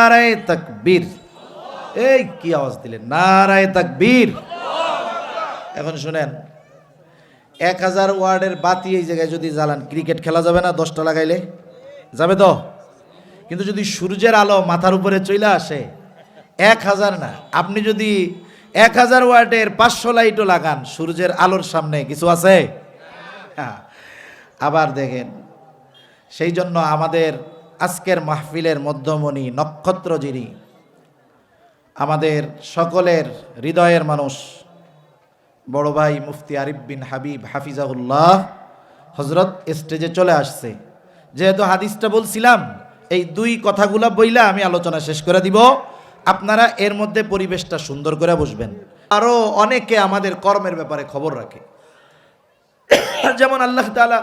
নারায়ে তাকবীর। এই কি আওয়াজ দিলেন, নারায়ে তাকবীর। এখন শুনেন, 1000 ওয়ার্ডের বাতি এই জায়গায় যদি জ্বালান, ক্রিকেট খেলা যাবে না? 10টা লাগাইলে যাবে তো? কিন্তু যদি সূর্যের আলো মাথার উপরে চলে আসে, 1000 না, আপনি যদি 1000 ওয়াটের 500 লাইটও লাগান, সূর্যের আলোর সামনে কিছু আছে? হ্যাঁ। আবার দেখেন, সেই জন্য আমাদের আজকের মাহফিলের মধ্যমণি, নক্ষত্র যিনি, আমাদের সকলের হৃদয়ের মানুষ, বড় ভাই মুফতি আরিফ বিন হাবিব হাফিজাহুল্লাহ হজরত স্টেজে চলে আসছে। যেহেতু হাদিসটা বলছিলাম, এই দুই কথাগুলা বইলা আমি আলোচনা শেষ করে দিব। আপনারা এর মধ্যে পরিবেশটা সুন্দর করে বসবেন। আরও অনেকে আমাদের কর্মের ব্যাপারে খবর রাখে, যেমন আল্লাহ তাআলা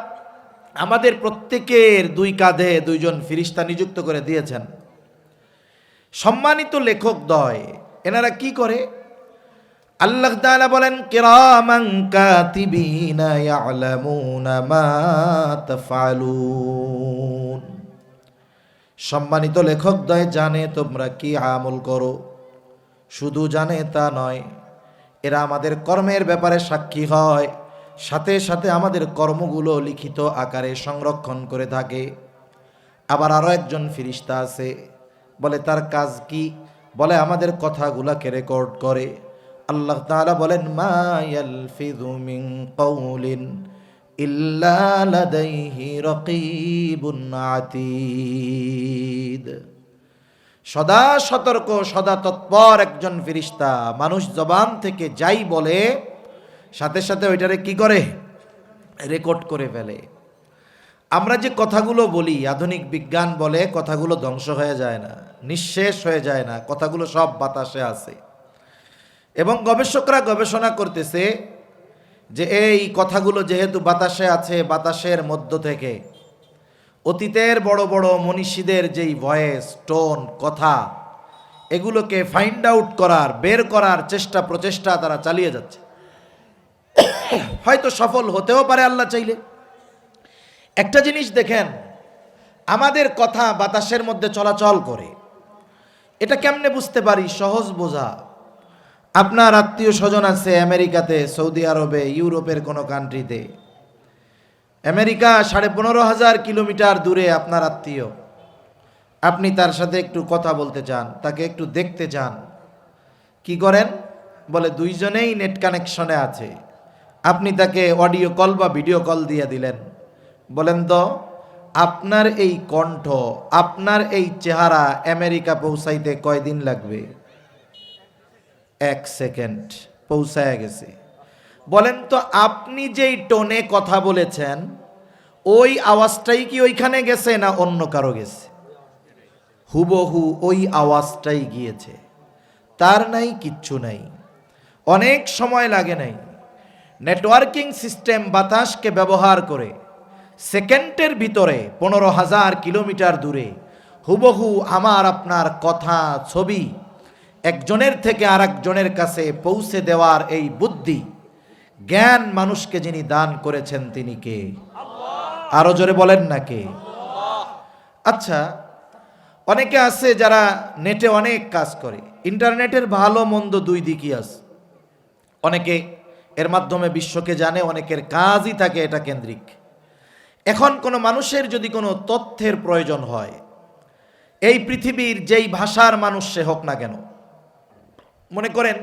আমাদের প্রত্যেকের দুই কাঁধে দুইজন ফিরিস্তা নিযুক্ত করে দিয়েছেন। সম্মানিত লেখকদ্বয় এনারা কি করে? আল্লাহ তাআলা বলেন, কিরামান কাতিবিনা ইয়ালামুনা মা তাফআলুন। সম্মানিত লেখকদ্বয় জানে তোমরা কি আমল করো। শুধু জানে তা নয়, এরা আমাদের কর্মের ব্যাপারে সাক্ষী হয়, সাথে সাথে আমাদের কর্মগুলো লিখিত আকারে সংরক্ষণ করে থাকে। আবার আরও একজন ফিরিস্তা আছে, বলে তার কাজ কি? বলে আমাদের কথাগুলাকে রেকর্ড করে। আল্লাহ তাআলা বলেন, মা ইয়ালফিযু মিন কাউলিন ইল্লা লাদাইহি রাকীবুন আতীদ। সদা সতর্ক, সদা তৎপর একজন ফেরেশতা মানুষ জবান থেকে যাই বলে, সাথে সাথে ওইটারে কি করে? রেকর্ড করে ফেলে। আমরা যে কথাগুলো বলি, আধুনিক বিজ্ঞান বলে কথাগুলো ধ্বংস হয়ে যায় না, নিঃশেষ হয়ে যায় না, কথাগুলো সব বাতাসে আছে। এবং গবেষকরা গবেষণা করতেছে যে এই কথাগুলো যেহেতু বাতাসে আছে, বাতাসের মধ্য থেকে অতীতের বড় বড় মনীষীদের যেই ভয়েস, টোন, কথা, এগুলোকে ফাইন্ড আউট করার, বের করার চেষ্টা প্রচেষ্টা তারা চালিয়ে যাচ্ছে। হয়তো সফল হতেও পারে আল্লাহ চাইলে। একটা জিনিস দেখেন, আমাদের কথা বাতাসের মধ্যে চলাচল করে, এটা কেমনে বুঝতে পারি? সহজ বোঝা। আপনার আত্মীয় স্বজন আছে আমেরিকাতে, সৌদি আরবে, ইউরোপের কোনো কান্ট্রিতে। আমেরিকা 15,500 কিলোমিটার দূরে আপনার আত্মীয়। আপনি তার সাথে একটু কথা বলতে চান, তাকে একটু দেখতে চান, কি করেন? বলে দুইজনেই নেট কানেকশনে আছে। আপনি তাকে অডিও কল বা ভিডিও কল দিয়ে দিলেন। বলেন তো, আপনার এই কণ্ঠ, আপনার এই চেহারা আমেরিকা পৌঁছাইতে কয়দিন লাগবে? 1 সেকেন্ড পৌঁছায় গেছে। বলেন তো, আপনি যেই টোনে কথা বলেছেন, ওই আওয়াজটাই কি ওইখানে গেছে না অন্য কারো গেছে? হুবহু ওই আওয়াজটাই গিয়েছে, তার নাই কিচ্ছু নাই, অনেক সময় লাগে নাই। নেটওয়ার্কিং সিস্টেম বাতাসকে ব্যবহার করে সেকেন্ডের ভিতরে 15,000 কিলোমিটার দূরে হুবহু আমার আপনার কথা, ছবি একজনের থেকে আরেকজনের কাছে পৌঁছে দেওয়ার এই বুদ্ধি, জ্ঞান মানুষকে যিনি দান করেছেন তিনি কে? আরো জোরে বলেন না কে? আচ্ছা, অনেকে আছে যারা নেটে অনেক কাজ করে। ইন্টারনেটের ভালো মন্দ দুই দিকই আছে। অনেকে এর মাধ্যমে বিশ্বকে জানে, অনেকের কাজই থাকে এটা কেন্দ্রিক। এখন কোনো মানুষের যদি কোনো তথ্যের প্রয়োজন হয়, এই পৃথিবীর যেই ভাষার মানুষ সে হোক না কেন, মনে করেন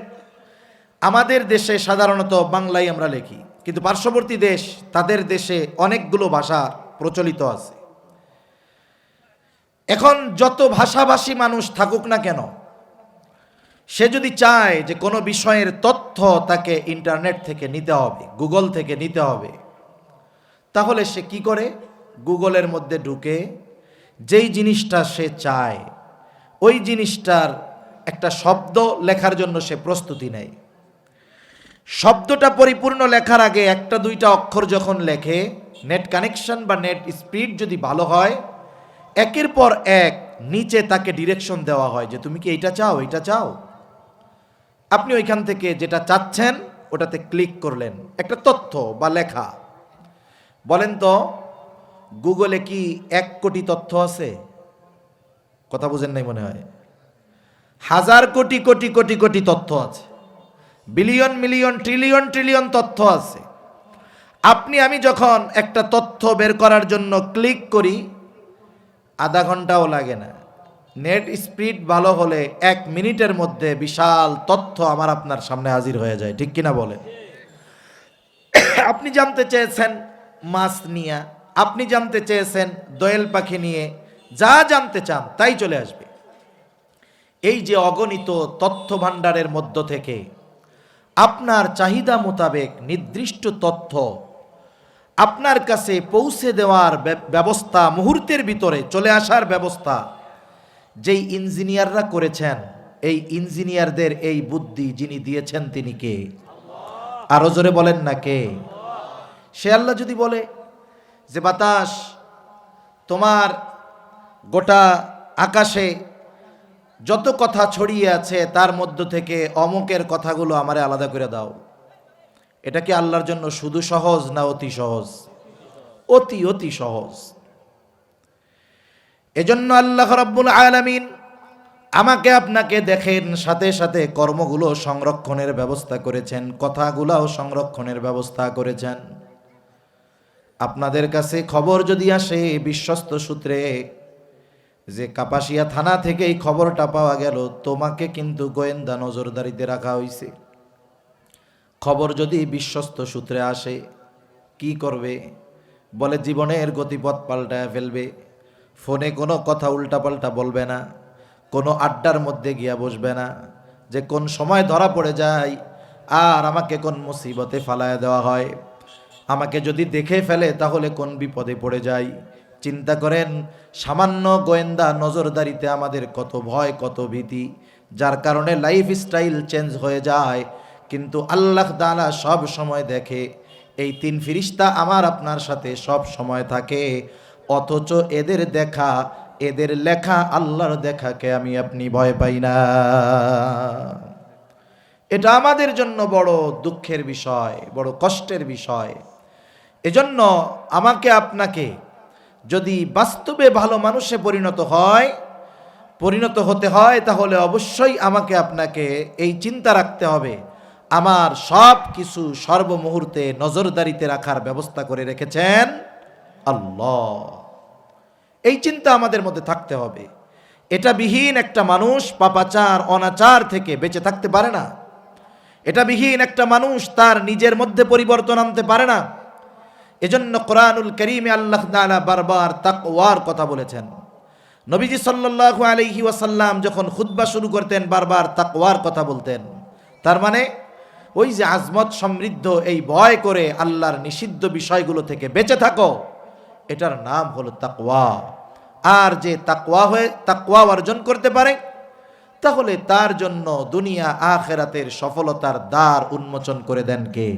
আমাদের দেশে সাধারণত বাংলায় আমরা লিখি, কিন্তু পার্শ্ববর্তী দেশ, তাদের দেশে অনেকগুলো ভাষা প্রচলিত আছে। এখন যত ভাষাভাষী মানুষ থাকুক না কেন, সে যদি চায় যে কোনো বিষয়ের তথ্য তাকে ইন্টারনেট থেকে নিতে হবে, গুগল থেকে নিতে হবে, তাহলে সে কি করে? গুগলের মধ্যে ঢুকে যেই জিনিসটা সে চায়, ওই জিনিসটার একটা শব্দ লেখার জন্য সে প্রস্তুতি নেয়। শব্দটা পরিপূর্ণ লেখার আগে একটা দুইটা অক্ষর যখন লেখে, নেট কানেকশন বা নেট স্পিড যদি ভালো হয়, একের পর এক নিচে তাকে ডিরেকশন দেওয়া হয় যে তুমি কি এইটা চাও, এইটা চাও। আপনি ওইখান থেকে যেটা চাচ্ছেন ওটাতে ক্লিক করলেন, একটা তথ্য বা লেখা। বলেন তো, গুগলে কি 1 কোটি তথ্য আছে? কথা বুঝেন নাই মনে হয়। হাজার কোটি কোটি কোটি কোটি তথ্য আছে, বিলিয়ন মিলিয়ন ট্রিলিয়ন ট্রিলিয়ন তথ্য আছে। আপনি আমি যখন একটা তথ্য বের করার জন্য ক্লিক করি, আধা ঘন্টাও লাগে না। নেট স্পিড ভালো হলে 1 মিনিটের মধ্যে বিশাল তথ্য আমার আপনার সামনে হাজির হয়ে যায়, ঠিক কিনা বলেন? আপনি জানতে চেয়েছেন মাছ নিয়ে, আপনি জানতে চেয়েছেন দোয়েল পাখি নিয়ে, যা জানতে চান তাই চলে আসবে। এই যে অগণিত তথ্য ভাণ্ডারের মধ্য থেকে আপনার চাহিদা মোতাবেক নির্দিষ্ট তথ্য আপনার কাছে পৌঁছে দেওয়ার ব্যবস্থা, মুহূর্তের ভিতরে চলে আসার ব্যবস্থা যেই ইঞ্জিনিয়াররা করেছেন, এই ইঞ্জিনিয়ারদের এই বুদ্ধি যিনি দিয়েছেন তিনি কে? আরো জোরে বলেন না কে? সে আল্লাহ যদি বলে যে বাতাস, তোমার গোটা আকাশে যত কথা ছড়িয়ে আছে তার মধ্য থেকে অমুকের কথাগুলো আমারে আলাদা করে দাও, এটা কি আল্লাহর জন্য শুধু সহজ না অতি সহজ? অতি অতি সহজ। এজন্য আল্লাহ রাব্বুল আলামিন আমাকে আপনাকে দেখেন সাথে সাথে কর্মগুলো সংরক্ষণের ব্যবস্থা করেছেন, কথাগুলোও সংরক্ষণের ব্যবস্থা করেছেন। আপনাদের কাছে খবর যদি আসে বিশ্বস্ত সূত্রে যে কাপাসিয়া থানা থেকে এই খবরটা পাওয়া গেল, তোমাকে কিন্তু গোয়েন্দা নজরদারিতে রাখা হয়েছে। খবর যদি বিশ্বস্ত সূত্রে আসে কি করবে? বলে জীবনের গতিপথ পাল্টায় ফেলবে। ফোনে কোনো কথা উল্টাপাল্টা বলবে না, কোনো আড্ডার মধ্যে গিয়া বসবে না, যে কোন সময় ধরা পড়ে যায় আর আমাকে কোন মুসিবতে ফালায় দেওয়া হয়, আমাকে যদি দেখে ফেলে তাহলে কোন বিপদে পড়ে যাই। চিন্তা করেন, সামান্য গোয়েন্দা নজরদারিতে আমাদের কত ভয়, কত ভীতি, যার কারণে লাইফ স্টাইল চেঞ্জ হয়ে যায়। কিন্তু আল্লাহ তাআলা সব সময় দেখে, এই 3 ফেরেশতা আমার আপনার সাথে সব সময় থাকে, অথচ এদের দেখা, এদের লেখা আল্লাহর দেখাকে আমি আপনি ভয় পাই না। এটা আমাদের জন্য বড় দুঃখের বিষয়, বড় কষ্টের বিষয়। এজন্য আমাকে আপনাকে যদি বাস্তবে ভালো মানুষে পরিণত হতে হয় তাহলে অবশ্যই আমাকে আপনাকে এই চিন্তা রাখতে হবে, আমার সব কিছু সর্বমুহূর্তে নজরদারিতে রাখার ব্যবস্থা করে রেখেছেন আল্লাহ। এই চিন্তা আমাদের মধ্যে থাকতে হবে। এটা বিহীন একটা মানুষ পাপাচার অনাচার থেকে বেঁচে থাকতে পারে না। এটা বিহীন একটা মানুষ তার নিজের মধ্যে পরিবর্তন আনতে পারে না। এজন্য কোরআনুল কারীমে আল্লাহ তাআলা বারবার তাকওয়ার কথা বলেছেন। নবীজি সাল্লাল্লাহু আলাইহি ওয়াসাল্লাম যখন খুতবা শুরু করতেন বারবার তাকওয়ার কথা বলতেন। তার মানে ওই যে আজমত সমৃদ্ধ এই ভয় করে আল্লাহর নিষিদ্ধ বিষয়গুলো থেকে বেঁচে থাকো, এটার নাম হলো তাকওয়া। আর যে তাকওয়া অর্জন করতে পারে তাহলে তার জন্য দুনিয়া আখিরাতের সফলতার দ্বার উন্মোচন করে দেন কে?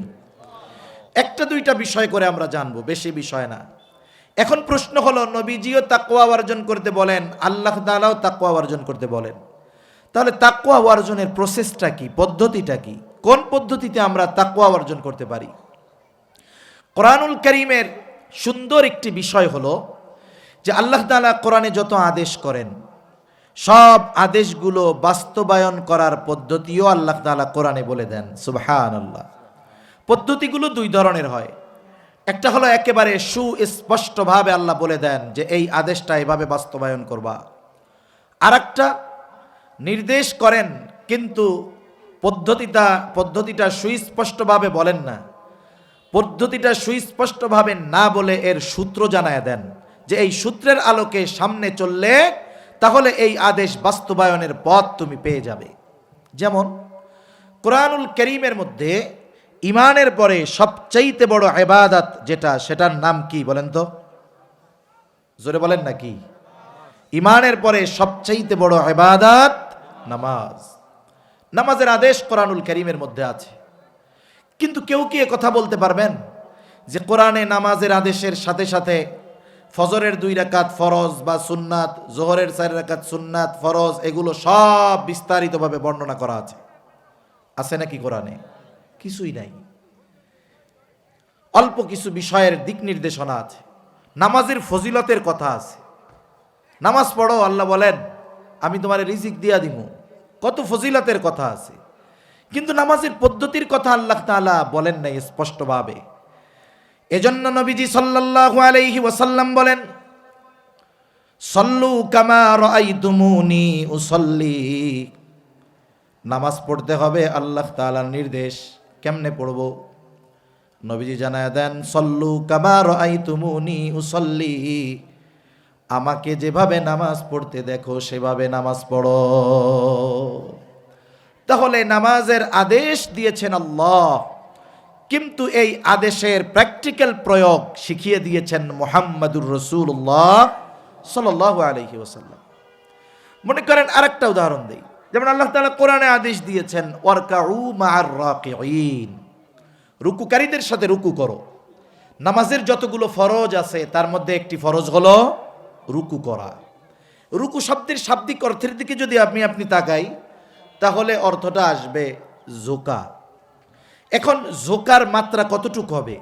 একটা দুইটা বিষয় করে আমরা জানবো, বেশি বিষয় না। এখন প্রশ্ন হলো, নবীজিও তাকওয়া অর্জন করতে বলেন, আল্লাহ তাআলাও তাকওয়া অর্জন করতে বলেন, তাহলে তাকওয়া অর্জনের প্রসেসটা কি, পদ্ধতিটা কি? কোন পদ্ধতিতে আমরা তাকওয়া অর্জন করতে পারি? কোরআনুল কারীমের সুন্দর একটি বিষয় হলো যে আল্লাহ তাআলা কোরআনে যত আদেশ করেন সব আদেশগুলো বাস্তবায়ন করার পদ্ধতিও আল্লাহ তাআলা কোরআনে বলে দেন। সুবহানাল্লাহ। পদ্ধতিগুলো 2 ধরনের হয়। একটা হলো একেবারে সুস্পষ্টভাবে আল্লাহ বলে দেন যে এই আদেশটা এভাবে বাস্তবায়ন করবা। আরেকটা নির্দেশ করেন কিন্তু পদ্ধতিটা সুস্পষ্টভাবে বলেন না। পদ্ধতিটা সুস্পষ্টভাবে না বলে এর সূত্র জানায় দেন যে এই সূত্রের আলোকে সামনে চললে তাহলে এই আদেশ বাস্তবায়নের পথ তুমি পেয়ে যাবে। যেমন কোরআনুল কারীমের মধ্যে ইমানের পরে সবচাইতে বড় ইবাদত যেটা, সেটার নাম কি বলেন তো? জোরে বলেন না কি? ইমানের পরে সবচাইতে বড় ইবাদত নামাজ। নামাজের আদেশ কোরআনুল কারীমের মধ্যে আছে। কিন্তু কেউ কি কথা বলতে পারবেন যে কোরআনে নামাজের আদেশের সাথে সাথে ফজরের 2 রাকাত ফরজ বা সুন্নাত, জোহরের 4 রাকাত সুন্নাত ফরজ, এগুলো সব বিস্তারিতভাবে বর্ণনা করা আছে? আছে নাকি কোরআনে? কিছুই নাই। অল্প কিছু বিষয়ের দিক নির্দেশনা আছে। নামাজের ফজিলতের কথা আছে। নামাজ পড়ো, আল্লাহ বলেন আমি তোমার রিজিক দিয়া দিমু। কত ফজিলতের কথা আছে, কিন্তু নামাজের পদ্ধতির কথা আল্লাহ তাআলা বলেন নাই স্পষ্টভাবে। এজন্য নবীজি সাল্লাল্লাহু আলাইহি ওয়াসাল্লাম বলেন, সল্লু কামা রাআইতুমুনি উসাল্লি। নামাজ পড়তে হবে আল্লাহ তাআলার নির্দেশ। কেমনে পড়ব? নবীজি জানায় দেন, সল্লু কামা রাআইতুমুনি উসাল্লি, আমাকে যেভাবে নামাজ পড়তে দেখো সেভাবে নামাজ পড়ো। তাহলে নামাজের আদেশ দিয়েছেন আল্লাহ, কিন্তু এই আদেশের প্র্যাকটিক্যাল প্রয়োগ শিখিয়ে দিয়েছেন মুহাম্মাদুর রাসূলুল্লাহ সাল্লাল্লাহু আলাইহি ওয়াসাল্লাম। মনে করেন আরেকটা উদাহরণ দেই, যেমন আল্লাহ তাআলা কোরআনে আদেশ দিয়েছেন ওয়ারকাউ মা'আর রাকিঈন, রুকুকারীদের সাথে রুকু করো। নামাজের যতগুলো ফরজ আছে তার মধ্যে একটি ফরজ হলো রুকু করা। রুকু শব্দের শাব্দিক অর্থের দিকে যদি আপনি তাকাই, তাহলে অর্থটা আসবে ঝোঁকা। এখন ঝোঁকার মাত্রা কতটুকু হবে,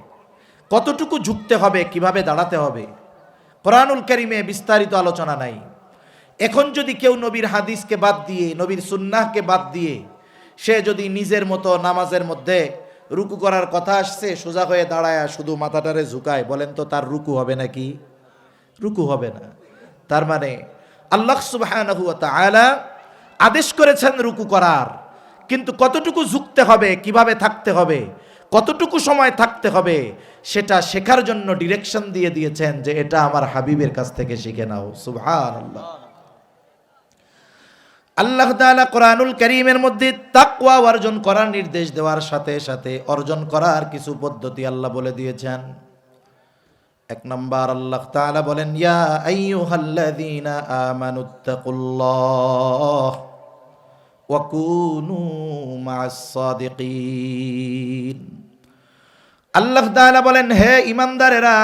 কতটুকু ঝুঁকতে হবে, কিভাবে দাঁড়াতে হবে, কোরআনুল কারীমে বিস্তারিত আলোচনা নাই। এখন যদি কেউ নবীর হাদিসকে বাদ দিয়ে, নবীর সুন্নাহকে বাদ দিয়ে, সে যদি নিজের মতো নামাজের মধ্যে রুকু করার কথা আসছে সোজা হয়ে দাঁড়ায় শুধু মাথাটারে ঝুঁকায়, বলেন তো তার রুকু হবে নাকি? রুকু হবে না। তার মানে আল্লাহ সুবহানাহু ওয়া তাআলা আদেশ করেছেন রুকু করার, কিন্তু কতটুকু ঝুঁকতে হবে, কিভাবে থাকতে হবে, কতটুকু সময় থাকতে হবে, সেটা শেখার জন্য ডিরেকশন দিয়ে দিয়েছেন যে এটা আমার হাবিবের কাছ থেকে শিখে নাও। সুবহানাল্লাহ। আল্লাহ তাআলা কোরআনুল কারীমের মধ্যে তাকওয়া অর্জন করার নির্দেশ দেওয়ার সাথে সাথে অর্জন করার কিছু পদ্ধতি আল্লাহ বলে দিয়েছেন। এক নাম্বার আল্লাহ তাআলা বলেন, ইয়া আইয়ুহাল্লাযীনা আমানুত্তাকুল্লাহ ওয়া কুনু মা'আস সাদিকিন। আল্লাহ তাআলা বলেন, হে ঈমানদারেরা,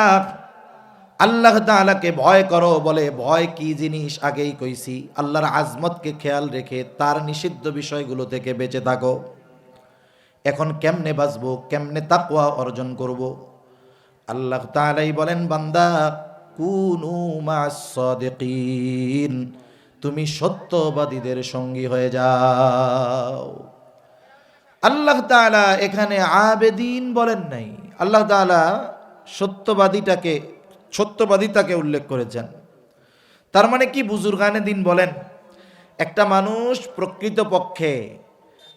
আল্লাহ তাআলাকে ভয় করো। বলে ভয় কি জিনিস আগেই কইছি, আল্লাহর আজমতকে খেয়াল রেখে তার নিষিদ্ধ বিষয়গুলো থেকে বেঁচে থাকো। এখন কেমনে বাঁচবো, কেমনে তাকওয়া অর্জন করব? আল্লাহ তাআলাই বলেন, বান্দা কুনু মা'আস সাদিকিন, তুমি সত্যবাদীদের সঙ্গী হয়ে যাও। আল্লাহ তাআলা এখানে আবেদিন বলেন নাই, আল্লাহ তাআলা সত্যবাদিতাকে উল্লেখ করেছেন। তার মানে কি? বুজুর্গানে দিন বলেন, একটা মানুষ প্রকৃতপক্ষে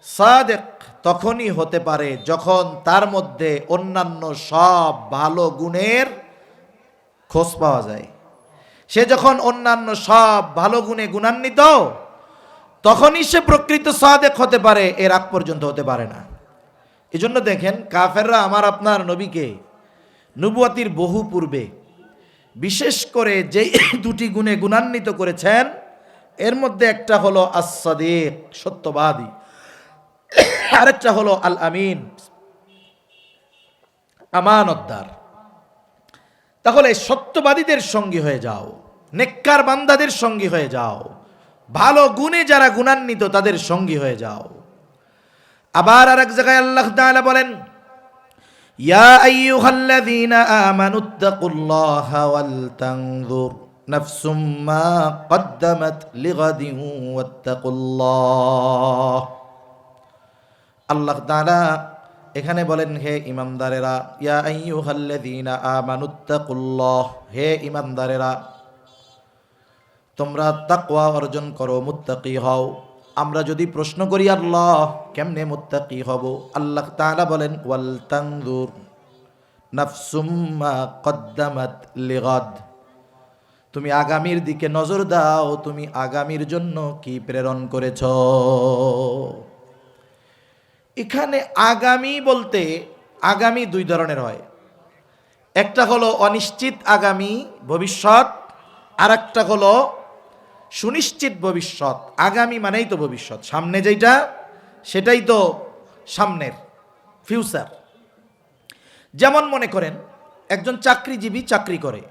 সাদেক তখনই হতে পারে যখন তার মধ্যে অন্যান্য সব ভালো গুণের খোঁজ পাওয়া যায়। সে যখন অন্যান্য সব ভালো গুণে গুণান্বিত, তখনই সে প্রকৃত সাদেক হতে পারে, এর আগ পর্যন্ত হতে পারে না। এজন্য দেখেন কাফেররা আমার আপনার নবীকে নবুয়তির বহু পূর্বে বিশেষ করে যে দুটি গুণে গুণান্বিত করেছেন, এর মধ্যে একটা হলো আস-সাদিক, সত্যবাদী, আরেকটা হলো আল আমিন, আমানতদার। তাহলে সত্যবাদীদের সঙ্গী হয়ে যাও, নেককার বান্দাদের সঙ্গী হয়ে যাও, ভালো গুণে যারা গুণান্বিত তাদের সঙ্গী হয়ে যাও। আবার আরেক জায়গায় আল্লাহ তাআলা বলেন, ইয়া আইয়ুহাল্লাযীনা আমানুত্তাকুল্লাহা ওয়াল তানজুর নাফসুম মা কদ্দামাত লিগাদিন ওয়াত্তাকুল্লাহ। আল্লাহ তাআলা এখানে বলেন, হে ঈমানদারেরা, ইয়া আইয়ুহাল্লাযীনা আমানুত্তাকুল্লাহ, হে ঈমানদারেরা, তোমরা তাকওয়া অর্জন করো, মুত্তাকি হও। আমরা যদি প্রশ্ন করি আল্লাহ কেমনে মুত্তাকি হব, আল্লাহ তাআলা বলেন, ওয়াল তানজুর নাফসুম মা কদ্দামাত লিগাদ, তুমি আগামীর দিকে নজর দাও, তুমি আগামীর জন্য কি প্রেরণ করেছ। এখানে আগামী বলতে আগামী দুই ধরনের হয়, একটা হলো অনিশ্চিত আগামী ভবিষ্যৎ, আর একটা হলো সুনিশ্চিত ভবিষ্যৎ। আগামী মানেই তো ভবিষ্যৎ, সামনে যেটা সেটাই তো সামনের ফিউচার। যেমন মনে করেন একজন চাকরিজীবী চাকরি করে,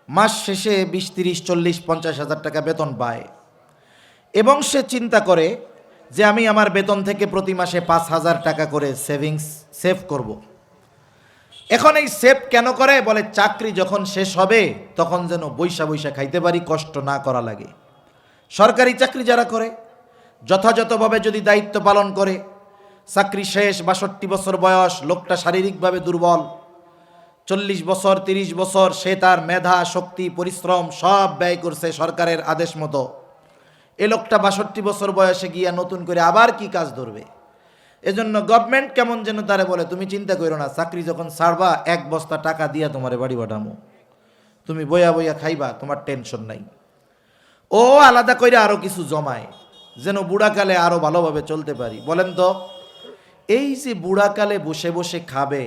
মাস শেষে 20, 30, 40, 50 হাজার টাকা বেতন পায়, এবং সে চিন্তা করে যে আমি আমার বেতন থেকে প্রতি মাসে 5,000 টাকা করে সেভ করব। এখন এই সেভ কেন করে? বলে চাকরি যখন শেষ হবে তখন যেন বৈশা বৈশা খাইতে পারি, কষ্ট না করা লাগে। সরকারি চাকরি যারা করে যথাযথভাবে যদি দায়িত্ব পালন করে, চাকরি শেষ, ৬২ বছর বয়স, লোকটা শারীরিকভাবে দুর্বল, ৪০ বছর ৩০ বছর সে তার মেধা, শক্তি, পরিশ্রম সব ব্যয় করছে সরকারের আদেশ মতো। এ লোকটা ৬২ বছর বয়সে গিয়া নতুন করে আবার কি কাজ ধরবে? এজন্য গভর্নমেন্ট কেমন যেন তারে বলে, তুমি চিন্তা করো না, চাকরি যখন ছাড়বা ১ বস্তা টাকা দিয়া তোমারে বাড়ি পাঠামো, তুমি বইয়া বইয়া খাইবা, তোমার টেনশন নাই। ও আলাদা করে আরো কিছু জমায় যেন বুড়াকালে আরো ভালোভাবে চলতে পারি। বলেন তো, এই যে বুড়াকালে বসে বসে খাবে,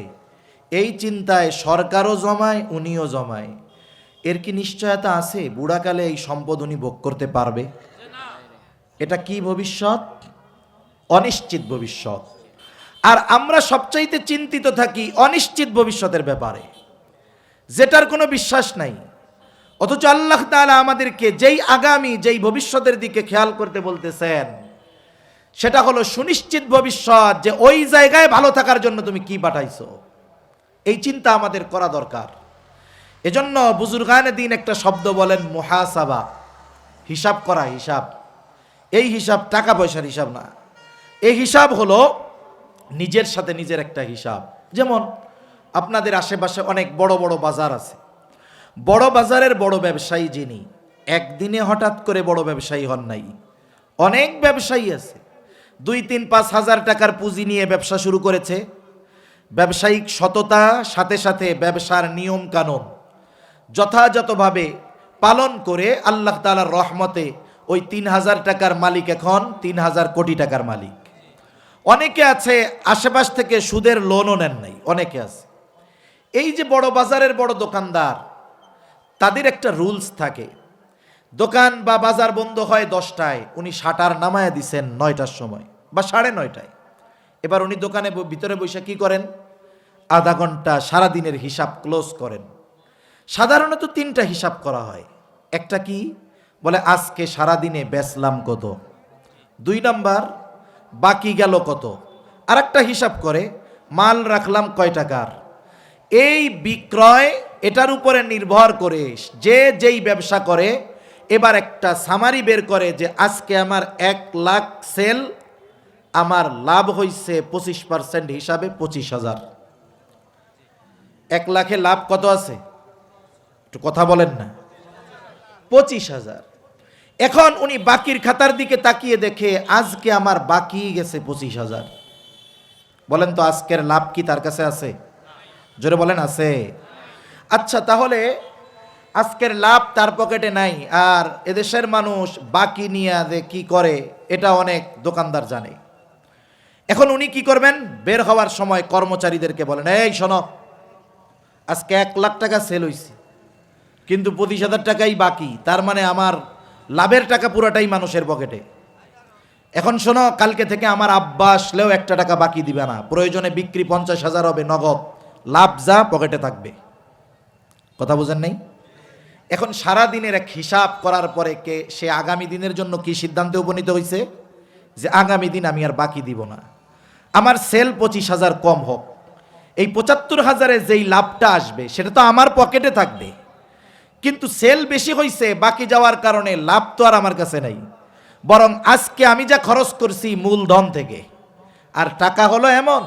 এই চিন্তায় সরকারও জমায়, উনিও জমায়। এর কি নিশ্চয়তা আছে বুড়াকালে এই সম্পদ উনি ভোগ করতে পারবে? এটা কি ভবিষ্যৎ? অনিশ্চিত ভবিষ্যৎ। আর আমরা সবচাইতে চিন্তিত থাকি অনিশ্চিত ভবিষ্যতের ব্যাপারে, যেটার কোনো বিশ্বাস নাই। অথচ আল্লাহ তাআলা আমাদেরকে যেই আগামী, যেই ভবিষ্যতের দিকে খেয়াল করতে বলতেছেন, সেটা হলো সুনিশ্চিত ভবিষ্যৎ, যে ওই জায়গায় ভালো থাকার জন্য তুমি কি পাঠাইছো, এই চিন্তা আমাদের করা দরকার। এজন্য বুজুর্গানে দিন একটা শব্দ বলেন, মুহাসাবা, হিসাব করা, হিসাব। এই হিসাব টাকা পয়সার হিসাব না, এই হিসাব হলো নিজের সাথে নিজের একটা হিসাব। যেমন আপনাদের আশেপাশে অনেক বড় বড় বাজার আছে, বড় বাজারের বড় ব্যবসায়ী যিনি, একদিনে হঠাৎ করে বড় ব্যবসায়ী হন নাই। অনেক ব্যবসায়ী আছে ২-৩-৫ হাজার টাকার পুঁজি নিয়ে ব্যবসা শুরু করেছে। ব্যবসায়িক সততা সাথে সাথে ব্যবসার নিয়ম কানুন যথাযথভাবে পালন করে আল্লাহ তাআলার রহমতে ওই ৩,০০০ টাকার মালিক এখন ৩,০০০ কোটি টাকার মালিক। অনেকে আছে আশেপাশ থেকে সুদের লোনও নেন নাই, অনেকে আছে। এই যে বড় বাজারের বড় দোকানদার, তাদের একটা রুলস থাকে, দোকান বা বাজার বন্ধ হয় ১০টায়, উনি শাটার নামায়া দিছেন ৯টার সময় বা ৯:৩০। এবার উনি দোকানে ভিতরে বসে কি করেন? আধা ঘন্টা সারাদিনের হিসাব ক্লোজ করেন। সাধারণত ৩টা হিসাব করা হয়। একটা কি বলে, আজকে সারাদিনে বেচলাম কত, ২ নাম্বার বাকি গেল কত, আর একটা হিসাব করে মাল রাখলাম কয় টাকার। এই বিক্রয়, এটার উপরে নির্ভর করে যে যেই ব্যবসা করে এবার একটা সামারি বের করে যে আজকে আমার ১ লাখ সেল, আমার লাভ হইছে 25% হিসাবে 25,০০০। ১ লাখে লাভ কত আছে? একটু কথা বলেন না। 25,০০০। এখন উনি বাকির খাতার দিকে তাকিয়ে দেখে আজকে আমার বাকি গেছে 25,০০০। বলেন তো আজকের লাভ কি তার কাছে আছে? জোরে বলেন, আছে? আচ্ছা, তাহলে আজকের লাভ তার পকেটে নাই, আর এদেশের মানুষ বাকি নিয়ে যে কি করে এটা অনেক দোকানদার জানে। এখন উনি কি করবেন? বের হওয়ার সময় কর্মচারীদেরকে বলেন, এই শোনো, আজকে ১ লাখ টাকা সেল হইছে, কিন্তু 25,০০০ টাকাই বাকি, তার মানে আমার লাভের টাকা পুরাটাই মানুষের পকেটে। এখন শোনো, কালকে থেকে আমার আব্বা আসলেও ১টা টাকা বাকি দিবে না, প্রয়োজনে বিক্রি 50,০০০ হবে নগদ, লাভ যা পকেটে থাকবে। কথা বুঝেন নাই? এখন সারা দিনের এক হিসাব করার পরে সে আগামী দিনের জন্য কি সিদ্ধান্তে উপনীত হয়েছে? যে আগামী দিন আমি আর বাকি দিব না, আমার সেল 25,০০০ কম হোক, এই ৭৫,০০০-এ যেই লাভটা আসবে সেটা তো আমার পকেটে থাকবে, কিন্তু সেল বেশি হয়েছে, বাকি যাওয়ার কারণে লাভ তো আর আমার কাছে নাই, বরং আজকে আমি যা খরচ করছি মূলধন থেকে। আর টাকা হলো এমন,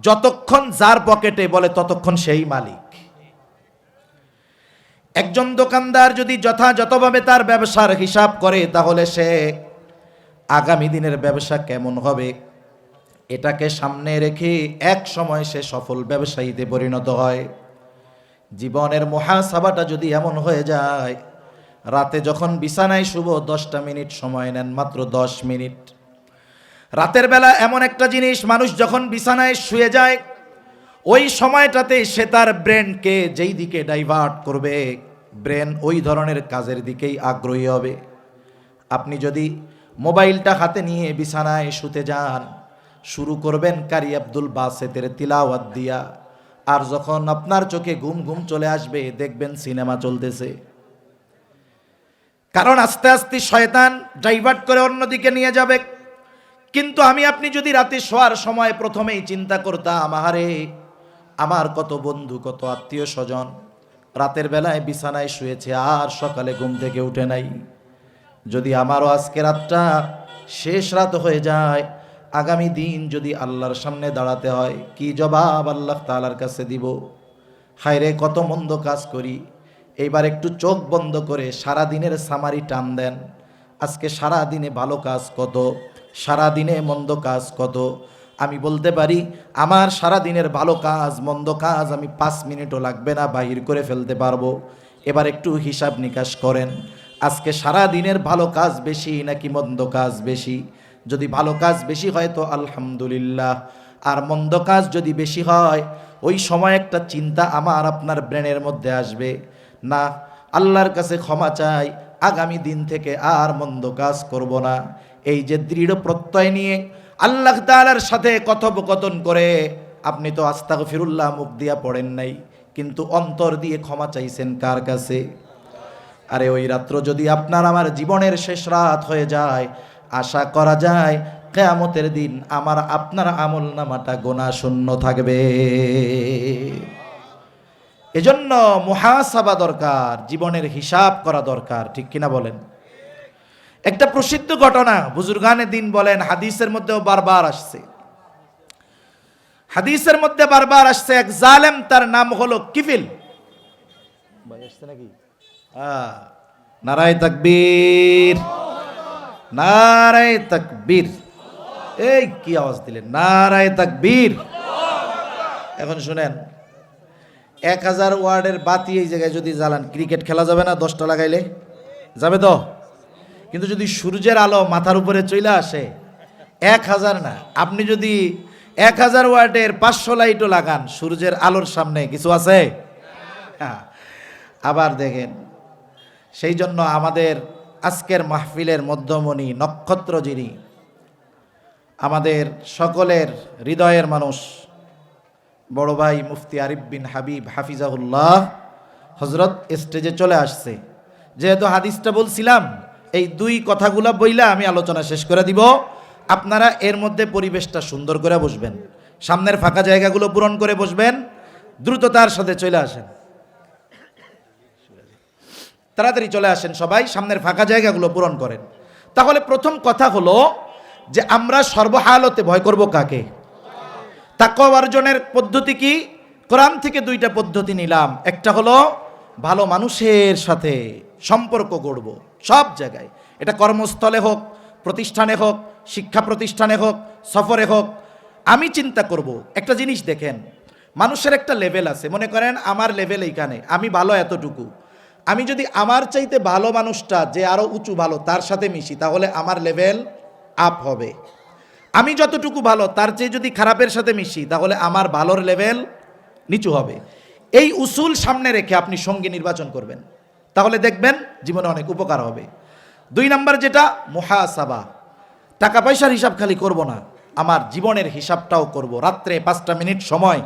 যতক্ষণ যার পকেটে বলে ততক্ষণ সেই মালিক। একজন দোকানদার যদি যথাযথভাবে তার ব্যবসার হিসাব করে, তাহলে সে আগামী দিনের ব্যবসা কেমন হবে এটাকে সামনে রেখে এক সময় সে সফল ব্যবসায়ীতে পরিণত হয়। জীবনের মুহাসাবাটা যদি এমন হয়ে যায়, রাতে যখন বিছানায় শুভ 10টা মিনিট সময় নেন, মাত্র 10 মিনিট। রাতের বেলা এমন একটা জিনিস, মানুষ যখন বিছানায় শুয়ে যায়, ওই সময়টাতে সে তার ব্রেনকে যেই দিকে ডাইভার্ট করবে, ব্রেন ওই ধরনের কাজের দিকেই আগ্রহী হবে। আপনি যদি মোবাইলটা হাতে নিয়ে বিছানায় শুতে যান, শুরু করবেন কারি আব্দুল বাসেতের তিলাওয়াত দিয়া, আর যখন আপনার চোখে ঘুম ঘুম চলে আসবে, দেখবেন সিনেমা চলতেছে। কারণ আস্তে আস্তে শয়তান ডাইভার্ট করে অন্যদিকে নিয়ে যাবে। কিন্তু আমি আপনি যদি রাতে শোয়ার সময় প্রথমেই চিন্তা করতাম, আহারে আমার কত বন্ধু, কত আত্মীয় স্বজন রাতের বেলায় বিছানায় শুয়েছে আর সকালে ঘুম থেকে উঠে নাই, যদি আমারও আজকে রাতটা শেষ রাত হয়ে যায়, আগামী দিন যদি আল্লাহর সামনে দাঁড়াতে হয়, কি জবাব আল্লাহ তাআলার কাছে দিব? হায়রে কত মন্দ কাজ করি। এইবার একটু চোখ বন্ধ করে সারা দিনের সামারি টান দেন। আজকে সারা দিনে ভালো কাজ কত, সারা দিনে মন্দ কাজ কত। আমি বলতে পারি আমার সারা দিনের ভালো কাজ মন্দ কাজ আমি 5 মিনিটও লাগবে না বাহির করে ফেলতে পারবো। এবার একটু হিসাব নিকাশ করেন, আজকে সারা দিনের ভালো কাজ বেশি নাকি মন্দ কাজ বেশি? যদি ভালো কাজ বেশি হয় তো আলহামদুলিল্লাহ, আর মন্দ কাজ যদি বেশি হয় ওই সময় একটা চিন্তা আমার আপনার ব্রেনের মধ্যে আসবে, না আল্লাহর কাছে ক্ষমা চাই, আগামী দিন থেকে আর মন্দ কাজ করব না। এই যে দৃঢ় প্রত্যয় নিয়ে আল্লাহ তাআলার সাথে কথোপকথন করে, আপনি তো আস্তাগফিরুল্লাহ মুখ দিয়া পড়েন নাই, কিন্তু অন্তর দিয়ে ক্ষমা চাইছেন কার কাছে? আরে ওই রাত্র যদি আপনার আমার জীবনের শেষ রাত হয়ে যায়, আশা করা যায় কিয়ামতের দিন আমার আপনার আমল নামাটা গোনা শূন্য থাকবে। এজন্য মুহাসাবা দরকার, জীবনের হিসাব করা দরকার, ঠিক কিনা বলেন? একটা প্রসিদ্ধ ঘটনা বুজুর্গানে দিন বলেন, হাদিসের মধ্যেও বারবার আসছে, হাদিসের মধ্যে বারবার আসছে, এক জালেম তার নাম হলো কিফিল। ভাই আসছে নাকি? নারায়ে তাকবীর, নারায়ে তাকবীর। এই কি আওয়াজ দিলেন? নারায়ে তাকবীর। এখন শুনেন, 1000 ওয়ার্ডের বাতি এই জায়গায় যদি জ্বালান, ক্রিকেট খেলা যাবে না? 10টা লাগাইলে যাবে তো, কিন্তু যদি সূর্যের আলো মাথার উপরে চলে আসে, 1000 না, আপনি যদি 1000 ওয়াটের 500 লাইটও লাগান, সূর্যের আলোর সামনে কিছু আছে? আবার দেখেন, সেই জন্য আমাদের আজকের মাহফিলের মধ্যমণি নক্ষত্র যিনি, আমাদের সকলের হৃদয়ের মানুষ, বড় ভাই মুফতি আরিফ বিন হাবিব হাফিজাহুল্লাহ হযরত স্টেজে চলে আসছে। যেহেতু হাদিসটা বলছিলাম, এই দুই কথাগুলো বইলা আমি আলোচনা শেষ করে দিব। আপনারা এর মধ্যে পরিবেশটা সুন্দর করে বসবেন, সামনের ফাঁকা জায়গাগুলো পূরণ করে বসবেন, দ্রুততার সাথে চলে আসেন, তাড়াতাড়ি চলে আসেন সবাই, সামনের ফাঁকা জায়গাগুলো পূরণ করেন। তাহলে প্রথম কথা হলো যে আমরা সর্বহালতে ভয় করব কাকে? তাকওয়া অর্জনের পদ্ধতি কি? কোরআন থেকে 2টা পদ্ধতি নিলাম। একটা হলো ভালো মানুষের সাথে সম্পর্ক গড়ব সব জায়গায়, এটা কর্মস্থলে হোক, প্রতিষ্ঠানে হোক, শিক্ষা প্রতিষ্ঠানে হোক, সফরে হোক। আমি চিন্তা করব একটা জিনিস, দেখেন মানুষের একটা লেভেল আছে, মনে করেন আমার লেভেল এইখানে, আমি ভালো এতটুকু, আমি যদি আমার চাইতে ভালো মানুষটা যে আরো উঁচু ভালো তার সাথে মিশি, তাহলে আমার লেভেল আপ হবে। আমি যতটুকু ভালো তার চেয়ে যদি খারাপের সাথে মিশি, তাহলে আমার ভালোর লেভেল নিচু হবে। এই উসুল সামনে রেখে আপনি সঙ্গী নির্বাচন করবেন, তাহলে দেখবেন জীবনে অনেক উপকার হবে। 2 নাম্বার যেটা মুহাসাবা, টাকা পয়সার হিসাব খালি করব না, আমার জীবনের হিসাবটাও করব। রাত্রে 5টা মিনিট সময়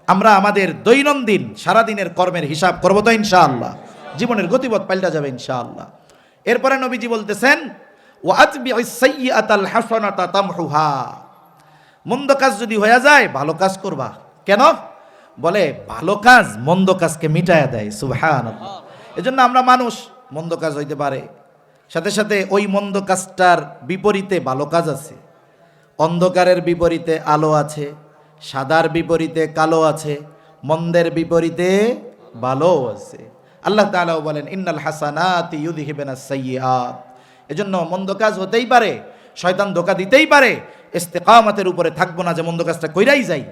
আমরা আমাদের দৈনন্দিন সারাদিনের কর্মের হিসাব করব, তো ইনশাআল্লাহ জীবনের গতিপথ পাল্টা যাবে ইনশাআল্লাহ। এরপরে নবীজি বলতেছেন, ওয়াতবিউস সাইয়্যাতাল হাসানাতা তামহুহা, মন্দ কাজ যদি হয়ে যায় ভালো কাজ করবা। কেন? বলে ভালো কাজ মন্দ কাজকে মিটায়া দেয়। সুবহানাল্লাহ। এজন্য আমরা মানুষ, মন্দ কাজ হইতে পারে, সাথে সাথে ওই মন্দ কাজটার বিপরীতে ভালো কাজ আছে। অন্ধকারের বিপরীতে আলো আছে, সাদার বিপরীতে কালো আছে, মন্দের বিপরীতে ভালো আছে। আল্লাহ তাআলাও বলেন, ইন্নাল হাসানাতি ইউযহিবুনাস সাইয়্যাত। এজন্য মন্দ কাজ হতেই পারে, শয়তান ধোঁকা দিতেই পারে, ইস্তেকামতের উপরে থাকবো না যে মন্দ কাজটা কইরাই যাই,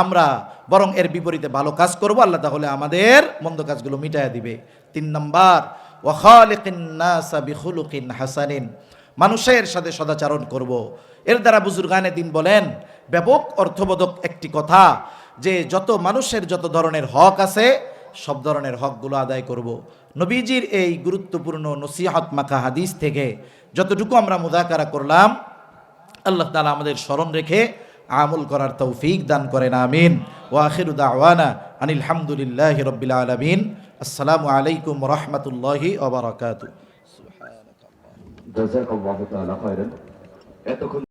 আমরা বরং এর বিপরীতে ভালো কাজ করব, আল্লাহ তাহলে আমাদের মন্দ কাজগুলো মিটায়া দিবে। 3 নাম্বার, ওয়া খালিকিন নাসা বিখুলুকিন হাসানিন, মানুষের সাথে সদাচরণ করব। এর দ্বারা বুজুর্গানে দিন বলেন, ব্যাপক অর্থবোধক একটি কথা, যে যত মানুষের যত ধরনের হক আছে সব ধরনের হকগুলো আদায় করব। নবীজির এই গুরুত্বপূর্ণ নসিহত মাখা হাদিস থেকে যতটুকু আমরা মুযাকারা করলাম, আল্লাহ তাআলা আমাদের স্মরণ রেখে আমল করার তৌফিক দান করেন, আমিন। ওয়া আখিরু দাওয়ানা আনিল হামদুলিল্লাহি রাব্বিল আলামিন। আসসালামু আলাইকুম ওয়া রাহমাতুল্লাহি ওয়া বারাকাতুহু। জাযাকাল্লাহু তাআলা খায়রান।